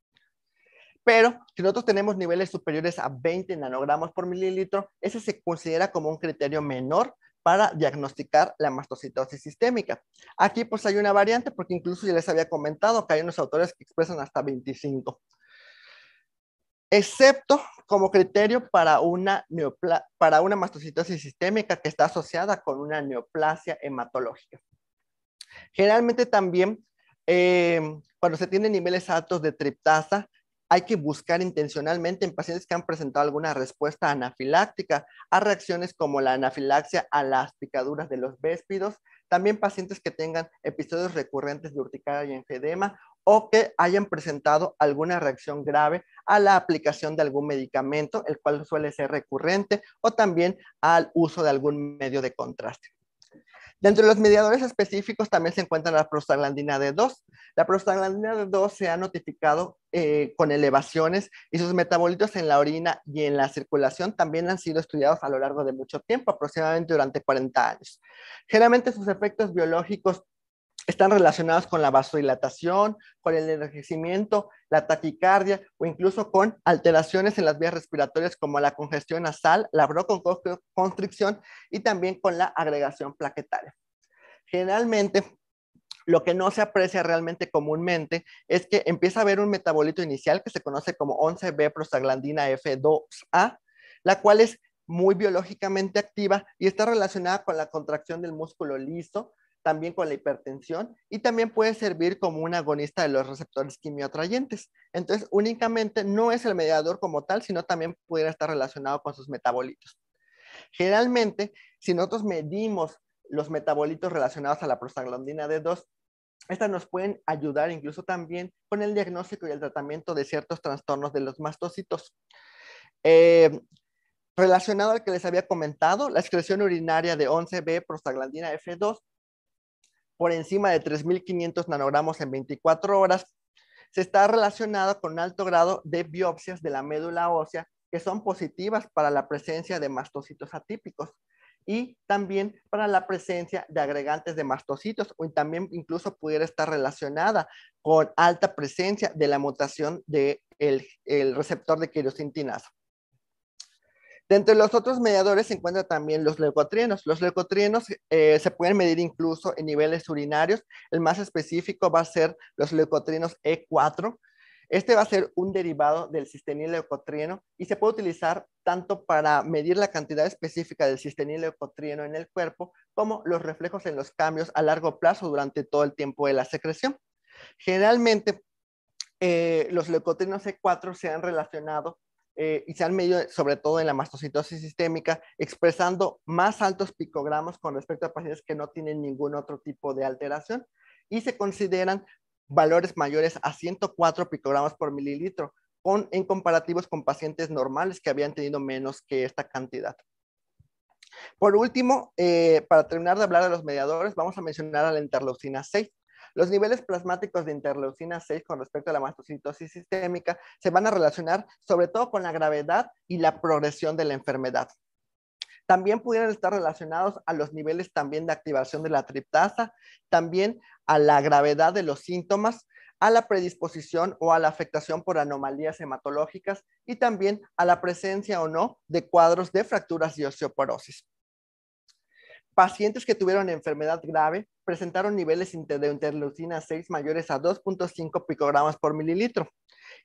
Pero si nosotros tenemos niveles superiores a 20 nanogramos por mililitro, ese se considera como un criterio menor para diagnosticar la mastocitosis sistémica. Aquí pues hay una variante porque incluso ya les había comentado que hay unos autores que expresan hasta 25, excepto como criterio para una mastocitosis sistémica que está asociada con una neoplasia hematológica. Generalmente también cuando se tienen niveles altos de triptasa, hay que buscar intencionalmente en pacientes que han presentado alguna respuesta anafiláctica a reacciones como la anafilaxia a las picaduras de los véspidos, también pacientes que tengan episodios recurrentes de urticaria y enfedema o que hayan presentado alguna reacción grave a la aplicación de algún medicamento, el cual suele ser recurrente, o también al uso de algún medio de contraste. Dentro de los mediadores específicos también se encuentra la prostaglandina D2. La prostaglandina D2 se ha notificado con elevaciones y sus metabolitos en la orina y en la circulación también han sido estudiados a lo largo de mucho tiempo, aproximadamente durante 40 años. Generalmente sus efectos biológicos están relacionados con la vasodilatación, con el enrojecimiento, la taquicardia o incluso con alteraciones en las vías respiratorias como la congestión nasal, la broncoconstricción y también con la agregación plaquetaria. Generalmente, lo que no se aprecia realmente comúnmente es que empieza a haber un metabolito inicial que se conoce como 11B prostaglandina F2A, la cual es muy biológicamente activa y está relacionada con la contracción del músculo liso, también con la hipertensión y también puede servir como un agonista de los receptores quimioatrayentes. Entonces, únicamente no es el mediador como tal, sino también pudiera estar relacionado con sus metabolitos. Generalmente, si nosotros medimos los metabolitos relacionados a la prostaglandina D2, estas nos pueden ayudar incluso también con el diagnóstico y el tratamiento de ciertos trastornos de los mastocitos. Relacionado al que les había comentado, la excreción urinaria de 11B prostaglandina F2 por encima de 3.500 nanogramos en 24 horas se está relacionada con un alto grado de biopsias de la médula ósea que son positivas para la presencia de mastocitos atípicos y también para la presencia de agregantes de mastocitos o también incluso pudiera estar relacionada con alta presencia de la mutación del receptor de querostintinasa. Dentro de los otros mediadores se encuentran también los leucotrienos. Los leucotrienos se pueden medir incluso en niveles urinarios. El más específico va a ser los leucotrienos E4. Este va a ser un derivado del cistenileucotrieno y se puede utilizar tanto para medir la cantidad específica del cistenileucotrieno en el cuerpo como los reflejos en los cambios a largo plazo durante todo el tiempo de la secreción. Generalmente, los leucotrienos E4 se han relacionado y se han medido sobre todo en la mastocitosis sistémica, expresando más altos picogramos con respecto a pacientes que no tienen ningún otro tipo de alteración y se consideran valores mayores a 104 picogramos por mililitro en comparativos con pacientes normales que habían tenido menos que esta cantidad. Por último, para terminar de hablar de los mediadores, vamos a mencionar a la interleucina 6. Los niveles plasmáticos de interleucina 6 con respecto a la mastocitosis sistémica se van a relacionar sobre todo con la gravedad y la progresión de la enfermedad. También pudieran estar relacionados a los niveles también de activación de la triptasa, también a la gravedad de los síntomas, a la predisposición o a la afectación por anomalías hematológicas y también a la presencia o no de cuadros de fracturas y osteoporosis. Pacientes que tuvieron enfermedad grave presentaron niveles de interleucina 6 mayores a 2.5 picogramos por mililitro.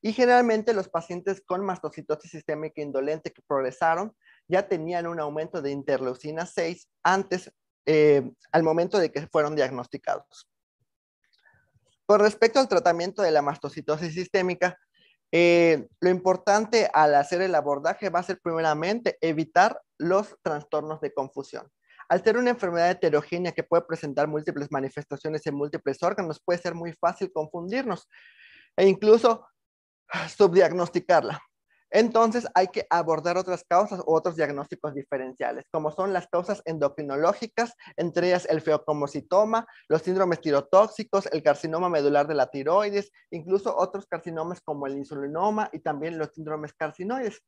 Y generalmente los pacientes con mastocitosis sistémica indolente que progresaron ya tenían un aumento de interleucina 6 antes, al momento de que fueron diagnosticados. Con respecto al tratamiento de la mastocitosis sistémica, lo importante al hacer el abordaje va a ser primeramente evitar los trastornos de confusión. Al ser una enfermedad heterogénea que puede presentar múltiples manifestaciones en múltiples órganos, puede ser muy fácil confundirnos e incluso subdiagnosticarla. Entonces hay que abordar otras causas o otros diagnósticos diferenciales, como son las causas endocrinológicas, entre ellas el feocomocitoma, los síndromes tirotóxicos, el carcinoma medular de la tiroides, incluso otros carcinomas como el insulinoma y también los síndromes carcinoides.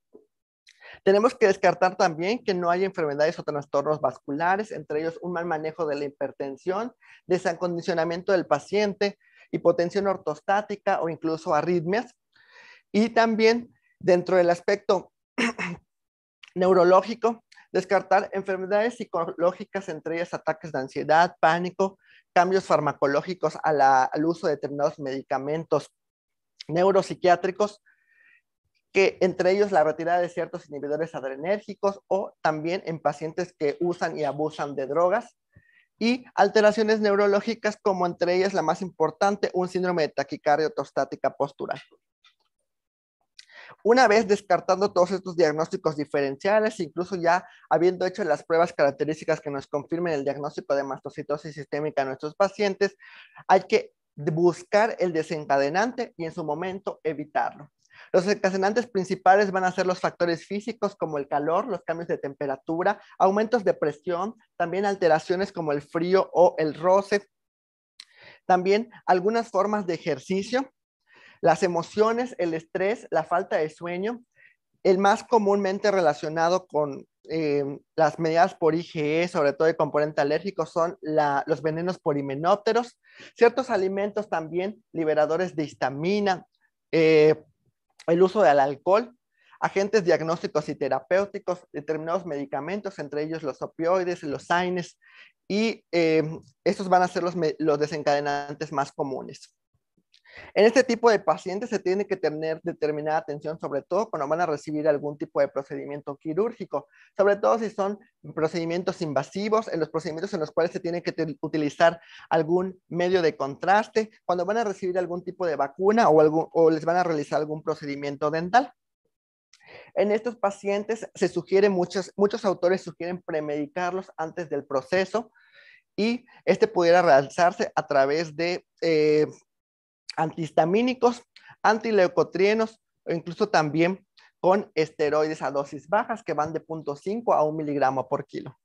Tenemos que descartar también que no haya enfermedades o trastornos vasculares, entre ellos un mal manejo de la hipertensión, desacondicionamiento del paciente, hipotensión ortostática o incluso arritmias. Y también dentro del aspecto neurológico, descartar enfermedades psicológicas, entre ellas ataques de ansiedad, pánico, cambios farmacológicos al uso de determinados medicamentos neuropsiquiátricos, que entre ellos la retirada de ciertos inhibidores adrenérgicos o también en pacientes que usan y abusan de drogas, y alteraciones neurológicas como entre ellas la más importante, un síndrome de taquicardia ortostática postural. Una vez descartando todos estos diagnósticos diferenciales, incluso ya habiendo hecho las pruebas características que nos confirmen el diagnóstico de mastocitosis sistémica en nuestros pacientes, hay que buscar el desencadenante y en su momento evitarlo. Los desencadenantes principales van a ser los factores físicos como el calor, los cambios de temperatura, aumentos de presión, también alteraciones como el frío o el roce, también algunas formas de ejercicio, las emociones, el estrés, la falta de sueño, el más comúnmente relacionado con las medidas por IgE, sobre todo de componente alérgico, son los venenos por himenópteros, ciertos alimentos también liberadores de histamina, el uso del alcohol, agentes diagnósticos y terapéuticos, determinados medicamentos, entre ellos los opioides, los AINES, y estos van a ser los desencadenantes más comunes. En este tipo de pacientes se tiene que tener determinada atención, sobre todo cuando van a recibir algún tipo de procedimiento quirúrgico, sobre todo si son procedimientos invasivos, en los procedimientos en los cuales se tiene que utilizar algún medio de contraste, cuando van a recibir algún tipo de vacuna o les van a realizar algún procedimiento dental. En estos pacientes se sugiere, muchos autores sugieren premedicarlos antes del proceso y este pudiera realizarse a través de antihistamínicos, antileucotrienos o incluso también con esteroides a dosis bajas que van de 0.5 a 1 miligramo por kilo.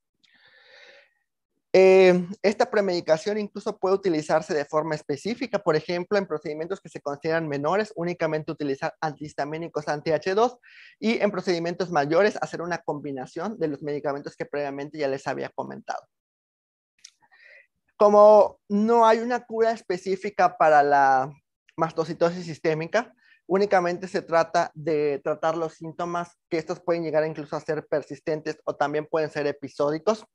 Esta premedicación incluso puede utilizarse de forma específica, por ejemplo, en procedimientos que se consideran menores, únicamente utilizar antihistamínicos anti-H2 y en procedimientos mayores hacer una combinación de los medicamentos que previamente ya les había comentado. Como no hay una cura específica para la mastocitosis sistémica, únicamente se trata de tratar los síntomas, que estos pueden llegar incluso a ser persistentes o también pueden ser episódicos.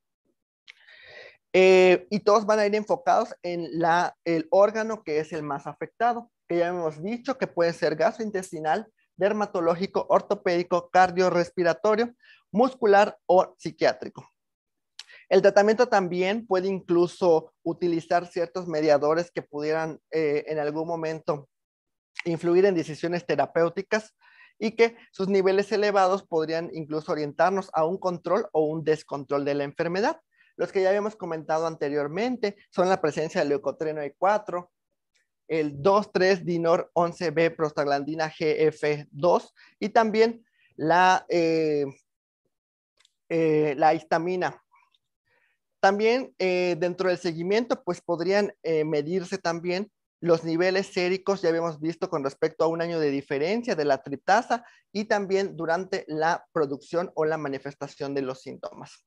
Y todos van a ir enfocados en el órgano que es el más afectado, que ya hemos dicho que puede ser gastrointestinal, dermatológico, ortopédico, cardiorrespiratorio, muscular o psiquiátrico. El tratamiento también puede incluso utilizar ciertos mediadores que pudieran en algún momento influir en decisiones terapéuticas y que sus niveles elevados podrían incluso orientarnos a un control o un descontrol de la enfermedad. Los que ya habíamos comentado anteriormente son la presencia del leucotrieno E4, el 2,3-dinor-11B prostaglandina GF2 y también la histamina. También dentro del seguimiento, pues podrían medirse también los niveles séricos, ya habíamos visto con respecto a un año de diferencia de la triptasa y también durante la producción o la manifestación de los síntomas.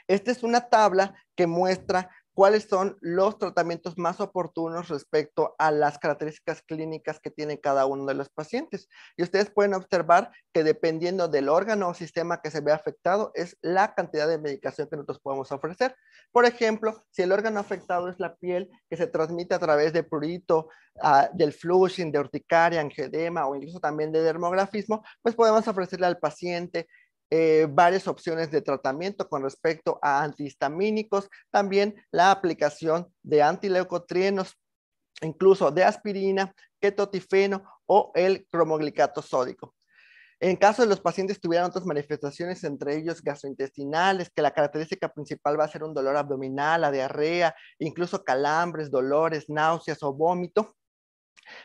Esta es una tabla que muestra cuáles son los tratamientos más oportunos respecto a las características clínicas que tiene cada uno de los pacientes. Y ustedes pueden observar que dependiendo del órgano o sistema que se ve afectado, es la cantidad de medicación que nosotros podemos ofrecer. Por ejemplo, si el órgano afectado es la piel, que se transmite a través de prurito, del flushing, de urticaria, angedema o incluso también de dermografismo, pues podemos ofrecerle al paciente varias opciones de tratamiento con respecto a antihistamínicos, también la aplicación de antileucotrienos, incluso de aspirina, ketotifeno o el cromoglicato sódico. En caso de los pacientes que tuvieran otras manifestaciones, entre ellos gastrointestinales, que la característica principal va a ser un dolor abdominal, la diarrea, incluso calambres, dolores, náuseas o vómito,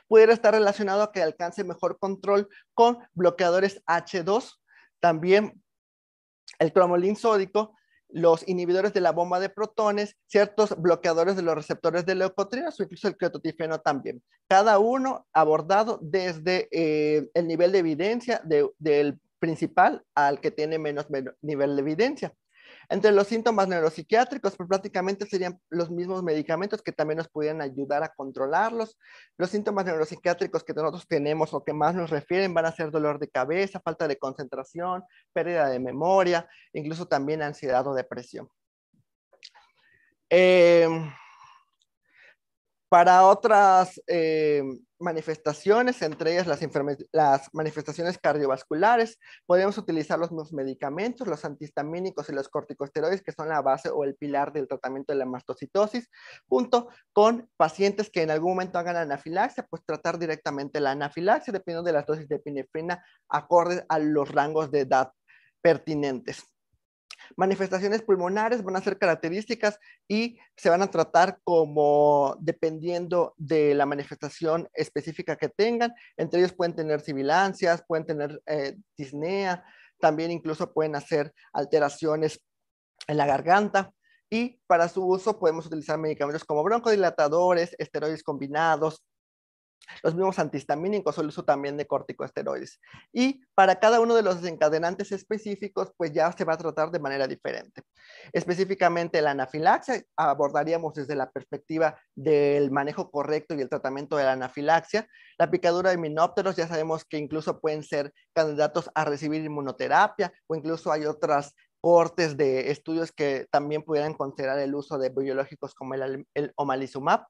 pudiera estar relacionado a que alcance mejor control con bloqueadores H2, también el cromolin sódico, los inhibidores de la bomba de protones, ciertos bloqueadores de los receptores de leucotrienos o incluso el ketotifeno también. Cada uno abordado desde el nivel de evidencia del principal al que tiene menos nivel de evidencia. Entre los síntomas neuropsiquiátricos, pues prácticamente serían los mismos medicamentos que también nos pudieran ayudar a controlarlos. Los síntomas neuropsiquiátricos que nosotros tenemos o que más nos refieren van a ser dolor de cabeza, falta de concentración, pérdida de memoria, incluso también ansiedad o depresión. Para otras manifestaciones, entre ellas las manifestaciones cardiovasculares, podemos utilizar los mismos medicamentos, los antihistamínicos y los corticosteroides, que son la base o el pilar del tratamiento de la mastocitosis, junto con pacientes que en algún momento hagan anafilaxia, pues tratar directamente la anafilaxia, dependiendo de las dosis de epinefrina, acorde a los rangos de edad pertinentes. Manifestaciones pulmonares van a ser características y se van a tratar como dependiendo de la manifestación específica que tengan. Entre ellos pueden tener sibilancias, pueden tener disnea, también incluso pueden hacer alteraciones en la garganta. Y para su uso podemos utilizar medicamentos como broncodilatadores, esteroides combinados, los mismos antihistamínicos o el uso también de corticosteroides. Y para cada uno de los desencadenantes específicos, pues ya se va a tratar de manera diferente. Específicamente la anafilaxia, abordaríamos desde la perspectiva del manejo correcto y el tratamiento de la anafilaxia. La picadura de himenópteros, ya sabemos que incluso pueden ser candidatos a recibir inmunoterapia o incluso hay otras cortes de estudios que también pudieran considerar el uso de biológicos como el omalizumab.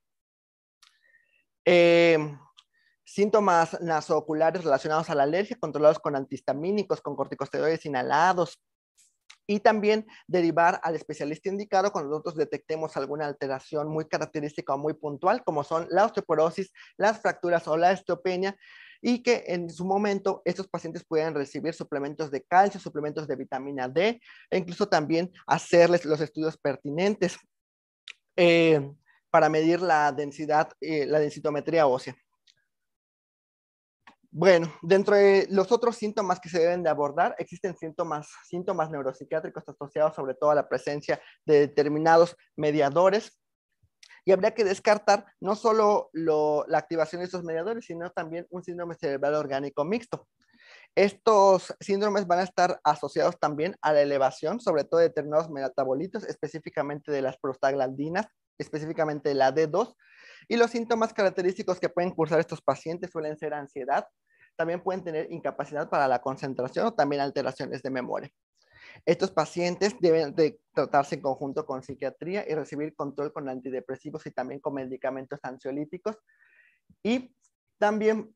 Síntomas nasoculares relacionados a la alergia, controlados con antihistamínicos, con corticosteroides inhalados, y también derivar al especialista indicado cuando nosotros detectemos alguna alteración muy característica o muy puntual, como son la osteoporosis, las fracturas o la osteopenia, y que en su momento estos pacientes puedan recibir suplementos de calcio, suplementos de vitamina D, e incluso también hacerles los estudios pertinentes para medir la densidad, la densitometría ósea. Bueno, dentro de los otros síntomas que se deben de abordar, existen síntomas neuropsiquiátricos asociados sobre todo a la presencia de determinados mediadores, y habría que descartar no solo la activación de estos mediadores, sino también un síndrome cerebral orgánico mixto. Estos síndromes van a estar asociados también a la elevación, sobre todo de determinados metabolitos, específicamente de las prostaglandinas, específicamente la D2, y los síntomas característicos que pueden cursar estos pacientes suelen ser ansiedad, también pueden tener incapacidad para la concentración o también alteraciones de memoria. Estos pacientes deben de tratarse en conjunto con psiquiatría y recibir control con antidepresivos y también con medicamentos ansiolíticos. Y también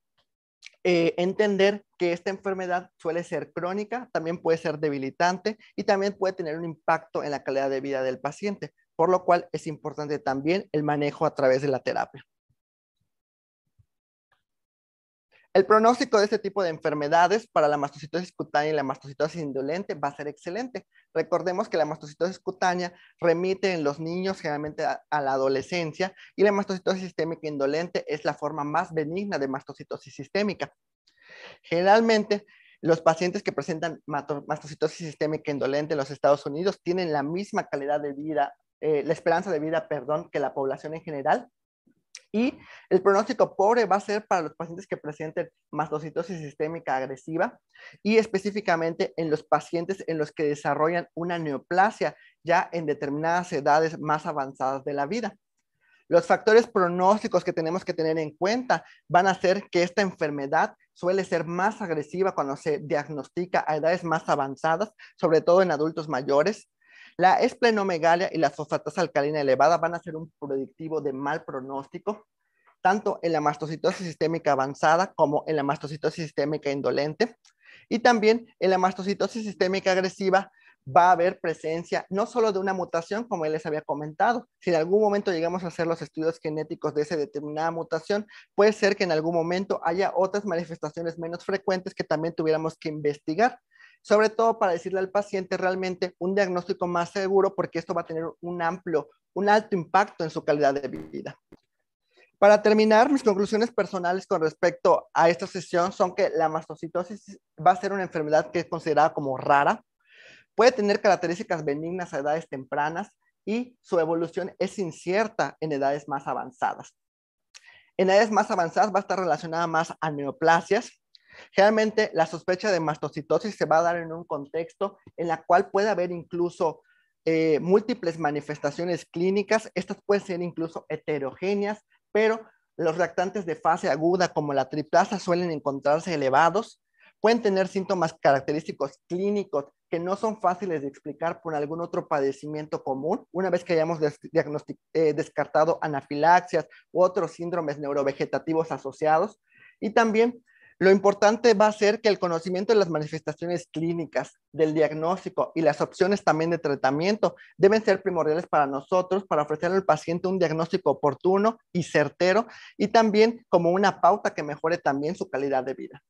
entender que esta enfermedad suele ser crónica, también puede ser debilitante y también puede tener un impacto en la calidad de vida del paciente, por lo cual es importante también el manejo a través de la terapia. El pronóstico de este tipo de enfermedades para la mastocitosis cutánea y la mastocitosis indolente va a ser excelente. Recordemos que la mastocitosis cutánea remite en los niños generalmente a la adolescencia y la mastocitosis sistémica indolente es la forma más benigna de mastocitosis sistémica. Generalmente, los pacientes que presentan mastocitosis sistémica indolente en los Estados Unidos tienen la misma calidad de vida, la esperanza de vida, perdón, que la población en general. Y el pronóstico pobre va a ser para los pacientes que presenten mastocitosis sistémica agresiva y específicamente en los pacientes en los que desarrollan una neoplasia ya en determinadas edades más avanzadas de la vida. Los factores pronósticos que tenemos que tener en cuenta van a ser que esta enfermedad suele ser más agresiva cuando se diagnostica a edades más avanzadas, sobre todo en adultos mayores. La esplenomegalia y la fosfatasa alcalina elevada van a ser un predictivo de mal pronóstico, tanto en la mastocitosis sistémica avanzada como en la mastocitosis sistémica indolente. Y también en la mastocitosis sistémica agresiva va a haber presencia no solo de una mutación, como él les había comentado. Si en algún momento llegamos a hacer los estudios genéticos de esa determinada mutación, puede ser que en algún momento haya otras manifestaciones menos frecuentes que también tuviéramos que investigar, sobre todo para decirle al paciente realmente un diagnóstico más seguro, porque esto va a tener un alto impacto en su calidad de vida. Para terminar, mis conclusiones personales con respecto a esta sesión son que la mastocitosis va a ser una enfermedad que es considerada como rara, puede tener características benignas a edades tempranas y su evolución es incierta en edades más avanzadas. En edades más avanzadas va a estar relacionada más a neoplasias, Generalmente la sospecha de mastocitosis se va a dar en un contexto en la cual puede haber incluso múltiples manifestaciones clínicas. Estas pueden ser incluso heterogéneas, pero los reactantes de fase aguda como la triplasa suelen encontrarse elevados. Pueden tener síntomas característicos clínicos que no son fáciles de explicar por algún otro padecimiento común, una vez que hayamos descartado anafilaxias u otros síndromes neurovegetativos asociados. Y también lo importante va a ser que el conocimiento de las manifestaciones clínicas, del diagnóstico y las opciones también de tratamiento deben ser primordiales para nosotros, para ofrecerle al paciente un diagnóstico oportuno y certero, y también como una pauta que mejore también su calidad de vida.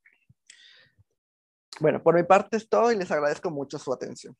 Bueno, por mi parte es todo y les agradezco mucho su atención.